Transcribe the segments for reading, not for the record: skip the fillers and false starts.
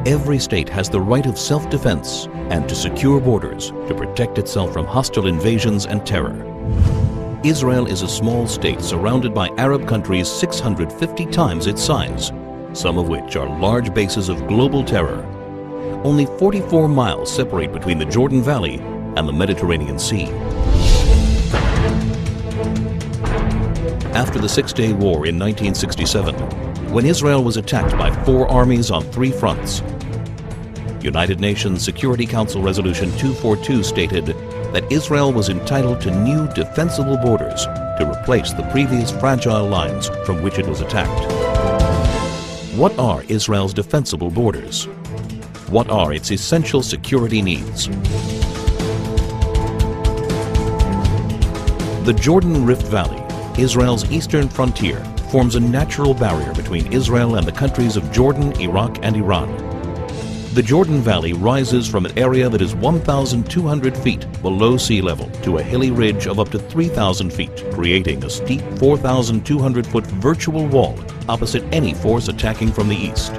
Every state has the right of self-defense and to secure borders to protect itself from hostile invasions and terror. Israel is a small state surrounded by Arab countries 650 times its size, some of which are large bases of global terror. Only 44 miles separate between the Jordan Valley and the Mediterranean Sea. After the Six-Day War in 1967, when Israel was attacked by 4 armies on 3 fronts, United Nations Security Council Resolution 242 stated that Israel was entitled to new defensible borders to replace the previous fragile lines from which it was attacked. What are Israel's defensible borders? What are its essential security needs? The Jordan Rift Valley, Israel's eastern frontier, forms a natural barrier between Israel and the countries of Jordan, Iraq, and Iran. The Jordan Valley rises from an area that is 1,200 feet below sea level to a hilly ridge of up to 3,000 feet, creating a steep 4,200-foot virtual wall opposite any force attacking from the east.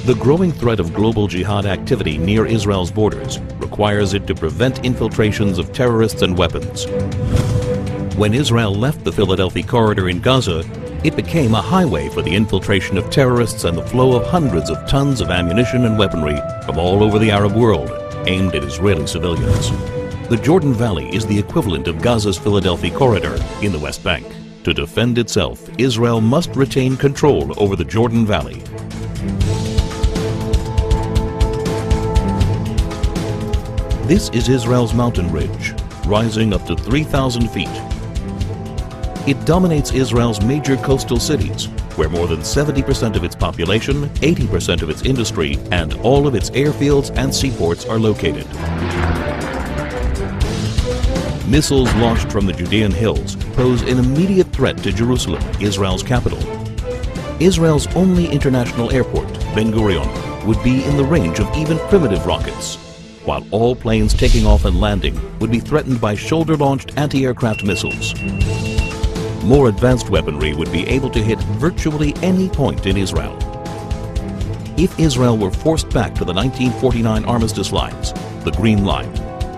The growing threat of global jihad activity near Israel's borders requires it to prevent infiltrations of terrorists and weapons. When Israel left the Philadelphia corridor in Gaza, it became a highway for the infiltration of terrorists and the flow of hundreds of tons of ammunition and weaponry from all over the Arab world, aimed at Israeli civilians. The Jordan Valley is the equivalent of Gaza's Philadelphia corridor in the West Bank. To defend itself, Israel must retain control over the Jordan Valley. This is Israel's mountain ridge, rising up to 3,000 feet. It dominates Israel's major coastal cities, where more than 70% of its population, 80% of its industry, and all of its airfields and seaports are located. Missiles launched from the Judean hills pose an immediate threat to Jerusalem, Israel's capital. Israel's only international airport, Ben Gurion, would be in the range of even primitive rockets, while all planes taking off and landing would be threatened by shoulder-launched anti-aircraft missiles. More advanced weaponry would be able to hit virtually any point in Israel. If Israel were forced back to the 1949 armistice lines, the Green Line,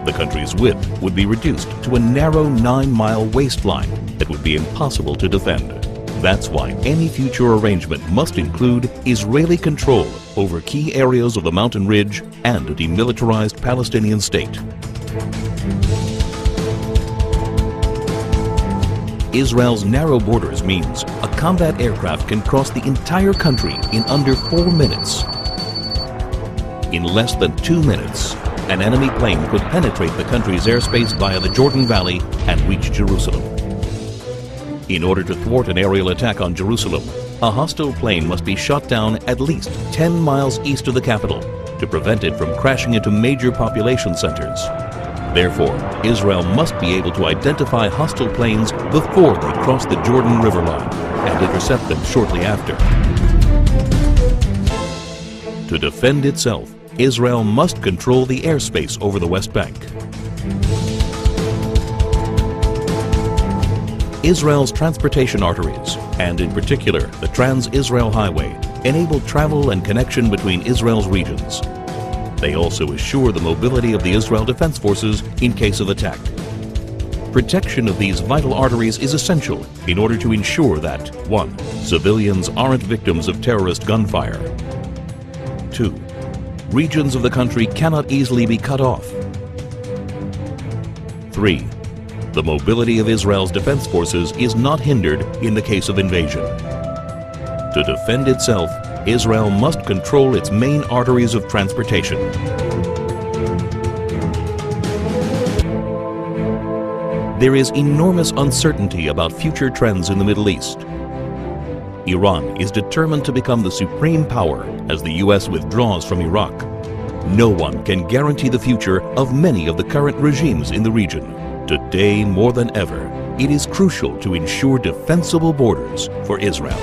the country's width would be reduced to a narrow 9-mile waistline that would be impossible to defend. That's why any future arrangement must include Israeli control over key areas of the mountain ridge and a demilitarized Palestinian state. Israel's narrow borders means a combat aircraft can cross the entire country in under 4 minutes. In less than 2 minutes, an enemy plane could penetrate the country's airspace via the Jordan Valley and reach Jerusalem. In order to thwart an aerial attack on Jerusalem, a hostile plane must be shot down at least 10 miles east of the capital to prevent it from crashing into major population centers. Therefore, Israel must be able to identify hostile planes before they cross the Jordan River line and intercept them shortly after. To defend itself, Israel must control the airspace over the West Bank. Israel's transportation arteries, and in particular the Trans-Israel Highway, enable travel and connection between Israel's regions. They also assure the mobility of the Israel Defense Forces in case of attack. Protection of these vital arteries is essential in order to ensure that 1. Civilians aren't victims of terrorist gunfire. 2. Regions of the country cannot easily be cut off. 3. The mobility of Israel's defense forces is not hindered in the case of invasion. To defend itself, Israel must control its main arteries of transportation. There is enormous uncertainty about future trends in the Middle East. Iran is determined to become the supreme power as the U.S. withdraws from Iraq. No one can guarantee the future of many of the current regimes in the region. Today, more than ever, it is crucial to ensure defensible borders for Israel.